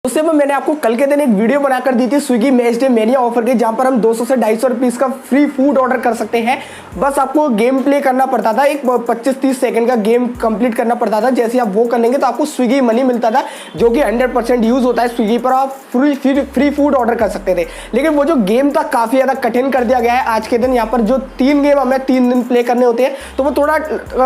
उससे में मैंने आपको कल के दिन एक वीडियो बनाकर दी थी Swiggy match day mania offer की, जहां पर हम 200 से 250 रुपीस का फ्री फूड ऑर्डर कर सकते हैं। बस आपको गेम प्ले करना पड़ता था, एक 25-30 सेकंड का गेम कंप्लीट करना पड़ता था। जैसे आप वो कर लेंगे तो आपको स्विगी मनी मिलता था, जो कि 100% यूज होता है स्विगी पर। आप फ्री फूड ऑर्डर कर सकते थे। लेकिन वो जो गेम था काफी ज्यादा कठिन कर दिया गया है आज के दिन। यहाँ पर जो 3 गेम हमें 3 दिन प्ले करने होते हैं, तो वो थोड़ा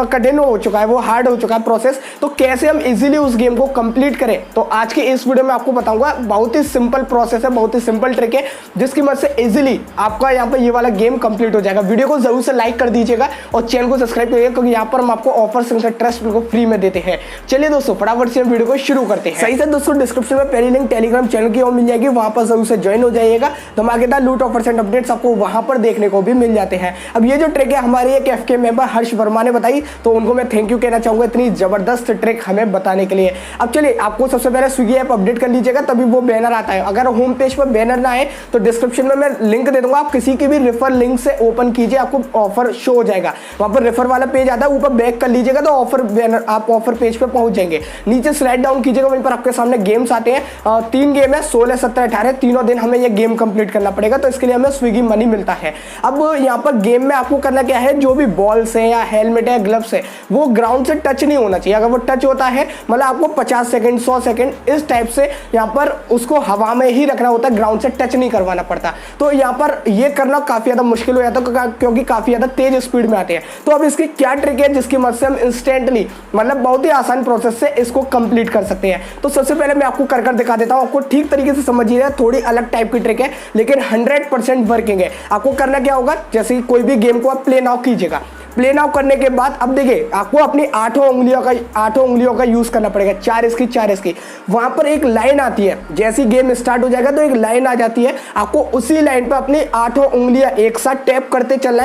कठिन हो चुका है, वो हार्ड हो चुका है प्रोसेस। तो कैसे हम इजीली उस गेम को कंप्लीट करें, तो आज के इस वीडियो में आपको बताऊंगा। बहुत ही सिंपल प्रोसेस है, बहुत ही सिंपल ट्रिक है, जिसकी मदद से इजीली आपका यहाँ पर ये वाला गेम कंप्लीट हो जाएगा। वीडियो को जरूर से लाइक कर दीजिएगा और चैनल को सब्सक्राइब करिएगा, क्योंकि यहाँ पर हम आपको ऑफर्स एंड ट्रस्ट को फ्री में देते हैं। चलिए दोस्तों, फटाफट से वीडियो को शुरू करते हैं। सही से दोस्तों, डिस्क्रिप्शन में पहली लिंक टेलीग्राम चैनल की और मिल जाएगी, वहां पर जरूर से ज्वाइन हो जाइएगा। धमाकेदार लूट ऑफर्स एंड अपडेट्स आपको वहां पर देखने को भी मिल जाते हैं। अब ये जो ट्रिक है हमारे एक एफके मेंबर हर्ष वर्मा ने बताई, तो उनको मैं थैंक यू कहना चाहूंगा इतनी जबरदस्त ट्रिक हमें बताने के लिए। अब चलिए, आपको सबसे पहले स्विगी ऐप अपडेट कर लीजिएगा, तभी वो बैनर आता है। अगर होम पेज पर बैनर ना आए तो डिस्क्रिप्शन में मैं लिंक दे दूंगा, आप किसी की भी रेफर लिंक से ओपन कीजिए, आपको ऑफर शो हो जाएगा। वहां पर रेफर वाला पेज आता है, ऊपर बैक कर लीजिएगा तो ऑफर बैनर, आप ऑफर पेज पे पहुंच जाएंगे। नीचे स्लाइड डाउन कीजिएगा, वहीं पर आपके सामने गेम्स आते हैं। 3 गेम है, 16, 17, 18, तीनों दिन हमें ये गेम कंप्लीट करना पड़ेगा, तो इसके लिए हमें स्विगी मनी मिलता है। अब यहाँ पर गेम में आपको करना क्या है, जो भी बॉल्स है या हेलमेट है, ग्लव्स है, वो ग्राउंड से टच नहीं होना चाहिए। अगर वो टच होता है, मतलब आपको 50 सेकंड 100 सेकंड इस टाइप से यहाँ पर उसको हवा में ही रखना होता है, ग्राउंड से टच नहीं करवाना पड़ता। तो यहाँ पर ये करना काफी ज्यादा मुश्किल हो जाता है, क्योंकि काफी ज्यादा तेज स्पीड में आते हैं। तो अब इसकी क्या ट्रिक है जिसकी मदद से हम इंस्टेंटली, मतलब बहुत ही आसान प्रोसेस से इसको कंप्लीट कर सकते हैं। तो सबसे पहले मैं आपको कर दिखा देता हूं, आपको ठीक तरीके से समझिए। थोड़ी अलग टाइप की ट्रिक है, लेकिन 100% वर्किंग है। आपको करना क्या होगा, जैसे कोई भी गेम को आप प्ले नाउ कीजिएगा। प्ले नाउ करने के बाद अब देखिए, आपको अपनी 8 उंगलियों का यूज करना पड़ेगा, 4 इसकी 4 इसकी। वहां पर एक लाइन आती है, जैसी गेम स्टार्ट हो जाएगा तो एक लाइन आ जाती है। आपको उसी लाइन पर अपनी 8 उंगलियां एक साथ टैप करते चलना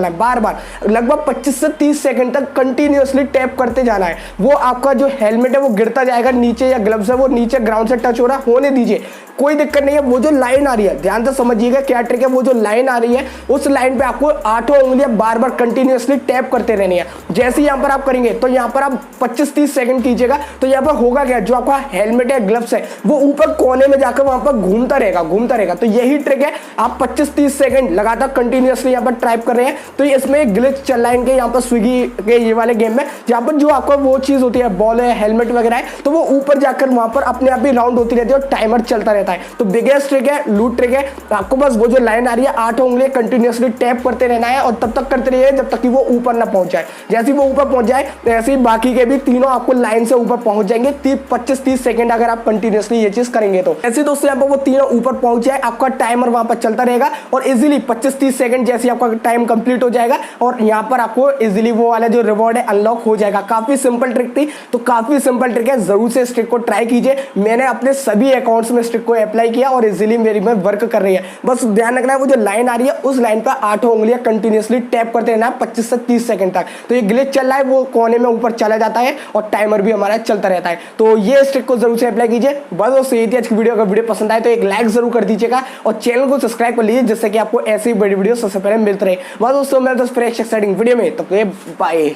है बार बार, लगभग 25 से 30 सेकंड तक कंटिन्यूअसली टैप करते जाना है। वो आपका जो हेलमेट है वो गिरता जाएगा नीचे, या ग्लव्स है वो नीचे ग्राउंड से टच हो रहा होने दीजिए, कोई दिक्कत नहीं है। वो जो लाइन आ रही है, ध्यान से समझिएगा क्या ट्रिक है। वो जो लाइन आ रही है, उस लाइन पे आपको 8 उंगलियां बार बार कंटिन्यूअसली टैप करते रहनी है। जैसे यहां पर आप करेंगे तो यहां पर आप 25-30 सेकंड कीजिएगा, तो यहां पर होगा क्या, जो आपका हेलमेट है, ग्लव्स है, वो ऊपर कोने में जाकर वहां पर घूमता रहेगा। तो यही ट्रिक है। आप 25-30 सेकंड लगातार कंटिन्यूअसली यहां पर टाइप कर रहे हैं, तो इसमें एक ग्लिच चल रहा है इनके यहाँ पर स्विगी के ये वाले गेम में, जहां पर जो आपका वो चीज होती है, बॉल है, हेलमेट वगैरह है, तो वो ऊपर जाकर वहां पर अपने आप ही राउंड होती रहती है और टाइमर चलता रहता है। तो बिगेस्ट ट्रिक है, लूट ट्रिक है। आपको बस वो जो लाइन आ रही है, 8 उंगलियां कंटिन्यूअसली टैप करते रहना है, और तब तक करते रहिए जब तक कि वो ऊपर ना पहुंच जाए। जैसे ही वो ऊपर पहुंच जाए, ऐसे ही बाकी के भी तीनों आपको लाइन से ऊपर पहुंच जाएंगे। 25-30 सेकंड अगर आप कंटिन्यूअसली ये चीज करेंगे तो। ऐसे दोस्तों, यहाँ पर वो तीनों ऊपर पहुंच जाए, आपका टाइमर वहां पर चलता रहेगा, और इजीली 25-30 सेकंड जैसे आपका टाइम कंप्लीट हो जाएगा, और यहाँ पर आपको इजीली वो वाला जो रिवॉर्ड है अनलॉक हो जाएगा। काफी सिंपल ट्रिक थी, तो काफी सिंपल ट्रिक है, जरूर से इस ट्रिक को ट्राई कीजिए। मैंने अपने सभी अकाउंट्स में इस ट्रिक को अप्लाई किया और इजीली मेरी में वर्क कर रही है। बस ध्यान रखना है, वो जो लाइन आ रही है उस लाइन पर 8 उंगलियां कंटिन्यूअसली टैप करते रहना है 25 से 30 सेकंड तक। तो ये ग्लिच चल रहा है, वो कोने में ऊपर चला जाता है और टाइमर भी हमारा चलता रहता है। तो ये इस ट्रिक को जरूर से अप्लाई कीजिए। बस दोस्तों, यही थी आज की वीडियो। अगर वीडियो पसंद आए तो एक लाइक जरूर कर दीजिएगा और चैनल को सब्सक्राइब कर लीजिए, जिससे कि आपको ऐसी बड़ी वीडियो सबसे पहले मिलती रहे। बस दोस्तों, मैं फिर एक्साइटिंग वीडियो में, तो बाय।